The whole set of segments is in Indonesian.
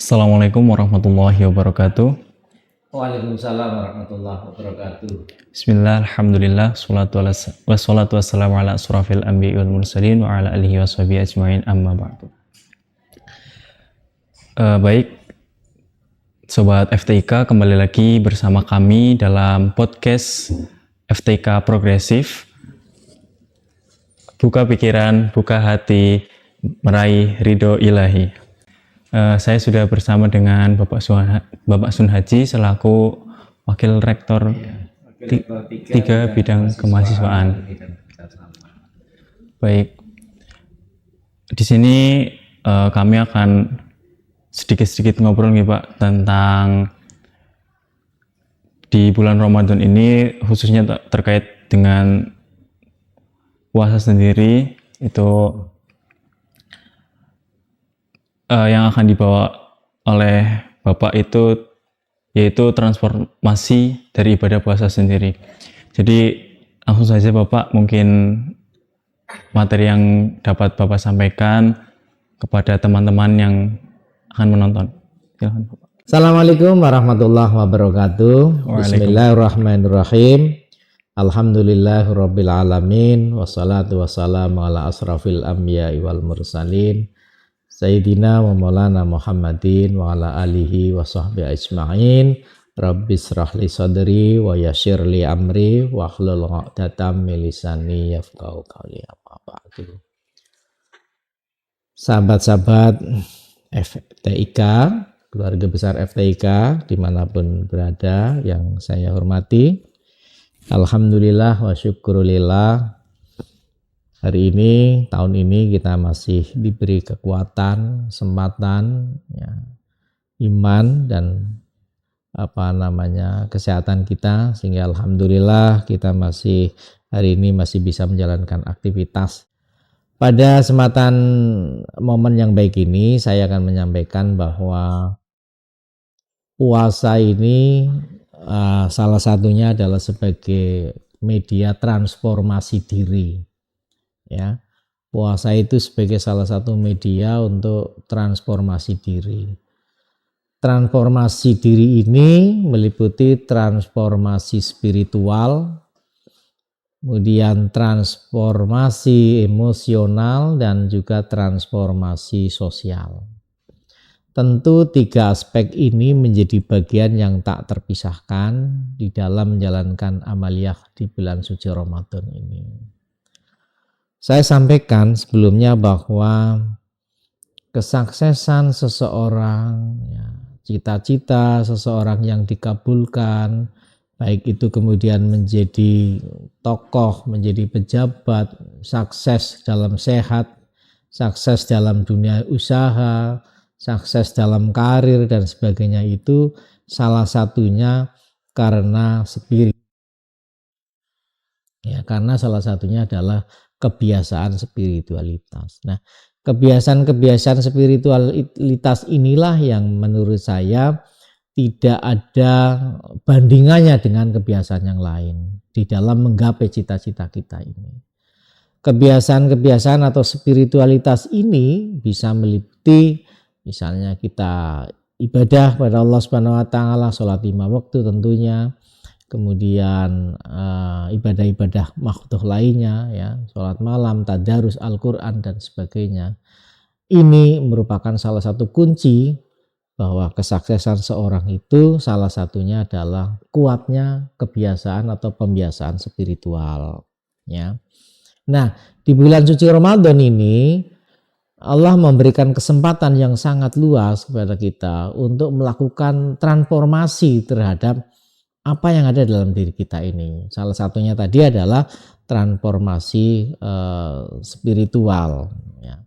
Assalamualaikum warahmatullahi wabarakatuh. Waalaikumsalam warahmatullahi wabarakatuh. Bismillah, alhamdulillah, wassalatu wassalamu ala asrafil anbiya wal mursalin wa ala alihi wa sahbihi ajma'in, amma ba'du. Baik, Sobat FTIK, kembali lagi bersama kami dalam podcast FTIK Progresif. Buka pikiran, buka hati, meraih ridho ilahi. Saya sudah bersama dengan Bapak Sun Haji selaku Wakil Rektor tiga bidang kemahasiswaan. Baik, di sini kami akan sedikit-sedikit ngobrol nih Pak tentang di bulan Ramadan ini, khususnya terkait dengan puasa sendiri, itu yang akan dibawa oleh Bapak itu yaitu transformasi dari ibadah puasa sendiri. Jadi langsung saja Bapak, mungkin materi yang dapat Bapak sampaikan kepada teman-teman yang akan menonton. Silakan Bapak. Assalamualaikum warahmatullahi wabarakatuh. Bismillahirrahmanirrahim. Alhamdulillahirabbil alamin, wassalatu wassalamu ala asrafil anbiya'i wal mursalin Sayyidina wa maulana Muhammadin wa ala alihi wa sahbihi ajma'in. Rabbis rahli sadri wa yassir li amri wa hlul 'uqdatam min lisani yafqahu qawli. Sahabat-sahabat FTIK, keluarga besar FTIK dimanapun berada yang saya hormati, alhamdulillah wa syukurillah, hari ini, tahun ini kita masih diberi kekuatan, kesempatan, ya, iman dan kesehatan kita, sehingga alhamdulillah kita masih hari ini masih bisa menjalankan aktivitas. Pada kesempatan momen yang baik ini, saya akan menyampaikan bahwa puasa ini salah satunya adalah sebagai media transformasi diri. Ya, puasa itu sebagai salah satu media untuk transformasi diri. Transformasi diri ini meliputi transformasi spiritual, kemudian transformasi emosional, dan juga transformasi sosial. Tentu tiga aspek ini menjadi bagian yang tak terpisahkan di dalam menjalankan amaliyah di bulan suci Ramadan ini. Saya sampaikan sebelumnya bahwa kesuksesan seseorang, ya, cita-cita seseorang yang dikabulkan, baik itu kemudian menjadi tokoh, menjadi pejabat, sukses dalam sehat, sukses dalam dunia usaha, sukses dalam karir dan sebagainya, itu salah satunya karena spirit. Ya, karena salah satunya adalah kebiasaan spiritualitas. Nah, kebiasaan-kebiasaan spiritualitas inilah yang menurut saya tidak ada bandingannya dengan kebiasaan yang lain di dalam menggapai cita-cita kita ini. Kebiasaan-kebiasaan atau spiritualitas ini bisa meliputi misalnya kita ibadah pada Allah Subhanahu wa taala, salat 5 waktu tentunya, kemudian ibadah-ibadah makruh lainnya, ya, sholat malam, tadarus Al-Quran dan sebagainya. Ini merupakan salah satu kunci bahwa kesuksesan seorang itu salah satunya adalah kuatnya kebiasaan atau pembiasaan spiritual. Ya. Nah, di bulan suci Ramadan ini Allah memberikan kesempatan yang sangat luas kepada kita untuk melakukan transformasi terhadap apa yang ada dalam diri kita ini. Salah satunya tadi adalah transformasi spiritual. Ya.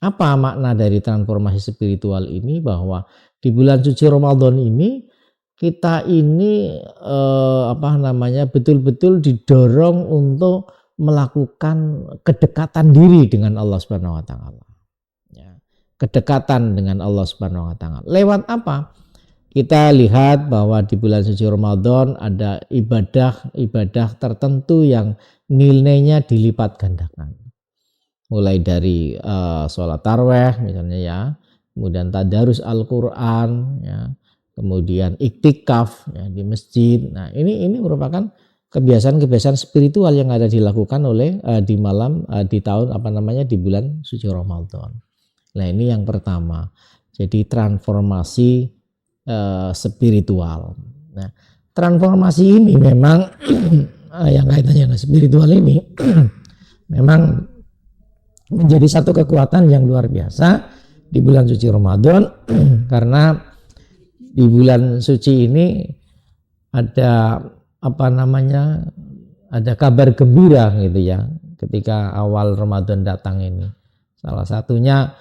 Apa makna dari transformasi spiritual ini? Bahwa di bulan suci Ramadan ini kita ini betul-betul didorong untuk melakukan kedekatan diri dengan Allah Subhanahu wa taala. Ya. Kedekatan dengan Allah Subhanahu wa taala. Lewat apa? Kita lihat bahwa di bulan suci Ramadan ada ibadah tertentu yang nilainya dilipat gandakan. Mulai dari sholat tarawih misalnya, ya, kemudian tadarus Al-Qur'an, ya, kemudian iktikaf ya, di masjid. Nah, ini merupakan kebiasaan-kebiasaan spiritual yang ada dilakukan oleh di malam di tahun di bulan suci Ramadan. Nah, ini yang pertama. Jadi transformasi spiritual. Nah, transformasi ini memang yang kaitannya dengan spiritual ini memang menjadi satu kekuatan yang luar biasa di bulan suci Ramadan karena di bulan suci ini ada ada kabar gembira gitu ya ketika awal Ramadan datang ini. Salah satunya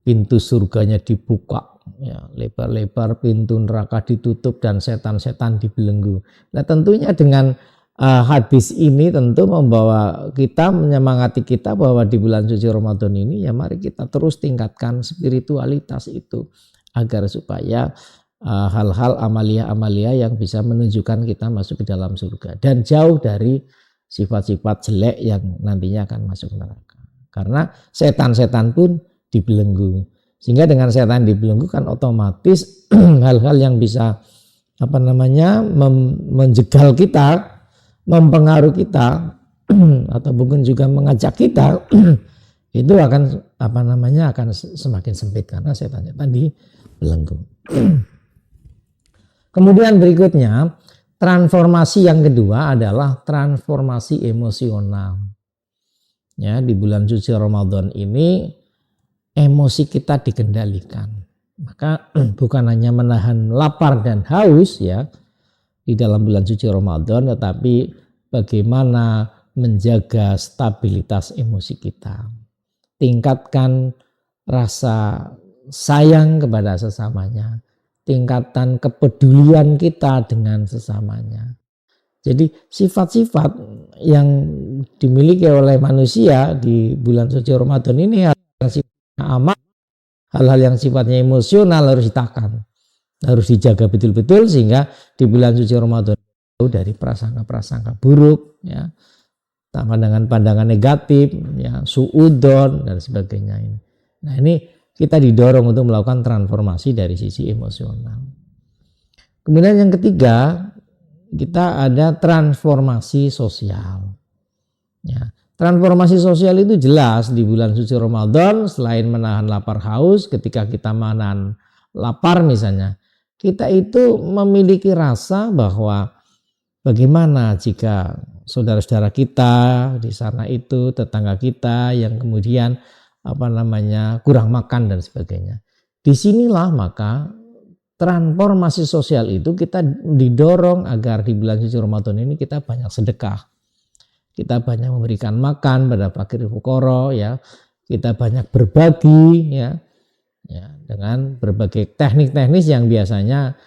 pintu surganya dibuka ya, lebar-lebar, pintu neraka ditutup dan setan-setan dibelenggu. Nah, tentunya dengan hadis ini tentu membawa kita, menyemangati kita bahwa di bulan suci Ramadan ini ya mari kita terus tingkatkan spiritualitas itu agar supaya hal-hal amalia-amalia yang bisa menunjukkan kita masuk ke dalam surga dan jauh dari sifat-sifat jelek yang nantinya akan masuk neraka. Karena setan-setan pun dibelenggu. Sehingga dengan setan dibelenggu kan otomatis hal-hal yang bisa menjegal kita, mempengaruhi kita atau mungkin juga mengajak kita itu akan akan semakin sempit karena setan-setan dibelenggu. Kemudian berikutnya, transformasi yang kedua adalah transformasi emosional. Ya, di bulan suci Ramadan ini emosi kita dikendalikan. Maka bukan hanya menahan lapar dan haus ya di dalam bulan suci Ramadan, tetapi bagaimana menjaga stabilitas emosi kita. Tingkatkan rasa sayang kepada sesamanya. Tingkatan kepedulian kita dengan sesamanya. Jadi sifat-sifat yang dimiliki oleh manusia di bulan suci Ramadan ini hal-hal yang sifatnya emosional harus ditahan, harus dijaga betul-betul sehingga di bulan suci Ramadan dari prasangka-prasangka buruk, ya, pandangan-pandangan negatif, ya, suudzon dan sebagainya ini. Nah, ini kita didorong untuk melakukan transformasi dari sisi emosional. Kemudian yang ketiga, kita ada transformasi sosial. Ya, transformasi sosial itu jelas di bulan suci Ramadan selain menahan lapar haus, ketika kita menahan lapar misalnya, kita itu memiliki rasa bahwa bagaimana jika saudara-saudara kita di sana itu, tetangga kita yang kemudian kurang makan dan sebagainya. Disinilah maka transformasi sosial itu kita didorong agar di bulan suci Ramadan ini kita banyak sedekah. Kita banyak memberikan makan pada fakir fuqara ya. Kita banyak berbagi ya. Ya, dengan berbagai teknik-teknis yang biasanya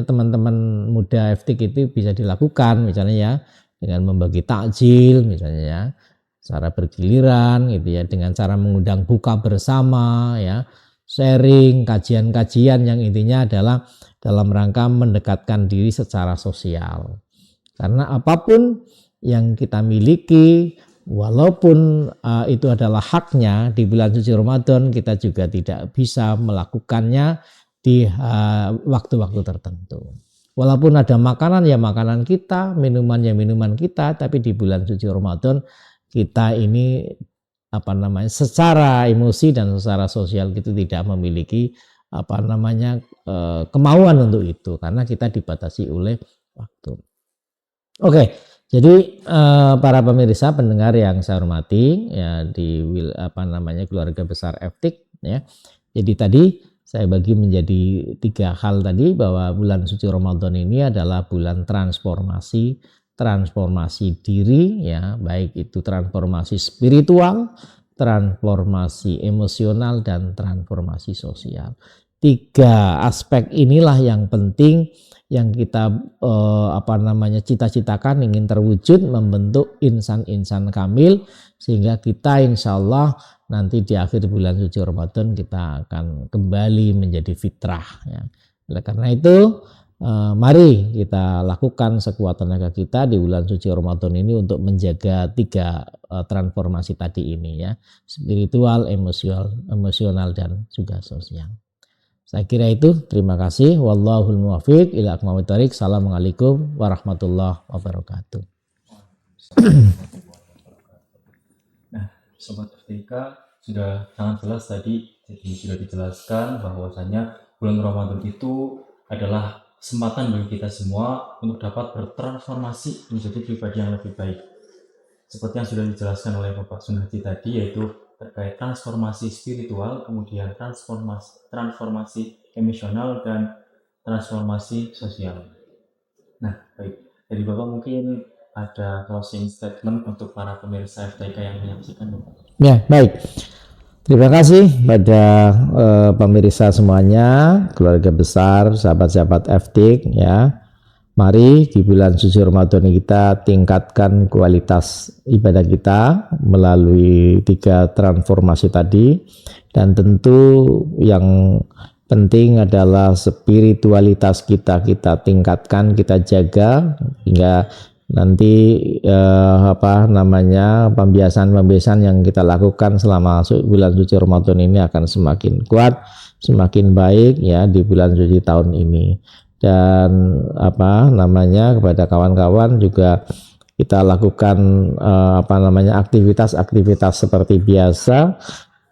teman-teman muda FTIK itu bisa dilakukan misalnya ya dengan membagi takjil misalnya ya. Secara bergiliran gitu ya, dengan cara mengundang buka bersama ya, sharing kajian-kajian yang intinya adalah dalam rangka mendekatkan diri secara sosial. Karena apapun yang kita miliki walaupun itu adalah haknya di bulan suci Ramadan, kita juga tidak bisa melakukannya di waktu-waktu tertentu. Walaupun ada makanan ya makanan kita, minuman ya minuman kita, tapi di bulan suci Ramadan kita ini secara emosi dan secara sosial itu tidak memiliki kemauan untuk itu karena kita dibatasi oleh waktu. Oke, jadi para pemirsa pendengar yang saya hormati ya di keluarga besar FTIK ya. Jadi tadi saya bagi menjadi 3 hal tadi bahwa bulan suci Ramadan ini adalah bulan transformasi diri ya, baik itu transformasi spiritual, transformasi emosional dan transformasi sosial. 3 aspek inilah yang penting yang kita cita-citakan ingin terwujud membentuk insan-insan kamil sehingga kita insya Allah nanti di akhir bulan suci Ramadan kita akan kembali menjadi fitrah ya. Oleh karena itu Mari kita lakukan sekuat tenaga kita di bulan suci Ramadan ini untuk menjaga 3 transformasi tadi ini ya, spiritual, emosional dan juga sosial. Saya kira itu. Terima kasih. Wallahul muwaffiq ila aqwamit thoriq. Assalamualaikum warahmatullahi wabarakatuh. Nah, Sobat FTK sudah sangat jelas tadi, jadi sudah dijelaskan bahwasanya bulan Ramadan itu adalah kesempatan bagi kita semua untuk dapat bertransformasi menjadi pribadi yang lebih baik. Seperti yang sudah dijelaskan oleh Bapak Sunardi tadi, yaitu terkait transformasi spiritual, kemudian transformasi emosional, dan transformasi sosial. Nah, baik. Dari Bapak mungkin ada closing statement untuk para pemirsa FTK yang menyaksikan, Bapak. Ya, baik. Terima kasih pada pemirsa semuanya, keluarga besar, sahabat-sahabat FTK ya. Mari di bulan suci Ramadan kita tingkatkan kualitas ibadah kita melalui 3 transformasi tadi, dan tentu yang penting adalah spiritualitas kita tingkatkan, kita jaga hingga nanti pembiasan yang kita lakukan selama bulan suci Ramadan ini akan semakin kuat, semakin baik ya di bulan suci tahun ini. Dan kepada kawan-kawan juga kita lakukan aktivitas seperti biasa,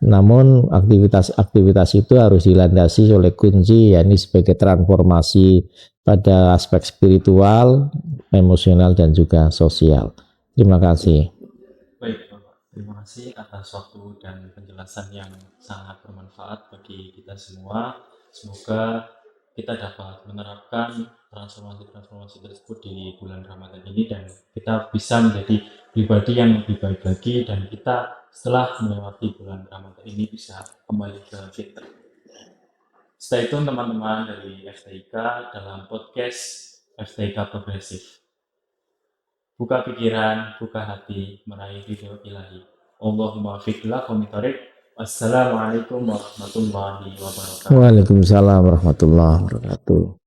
namun aktivitas itu harus dilandasi oleh kunci, yakni sebagai transformasi pada aspek spiritual, emosional dan juga sosial. Terima kasih. Baik, Bapak. Terima kasih atas waktu dan penjelasan yang sangat bermanfaat bagi kita semua. Semoga kita dapat menerapkan transformasi tersebut di bulan Ramadan ini, dan kita bisa menjadi pribadi yang lebih baik lagi, dan kita setelah melewati bulan Ramadan ini bisa kembali ke fitrah. Stay tune teman-teman dari FTK dalam podcast FTK Progresif. Buka pikiran, buka hati, meraih ridho ilahi. Allahumma fiqh ila aqwamit thoriq. Wassalamualaikum warahmatullahi wabarakatuh. Waalaikumsalam warahmatullahi wabarakatuh.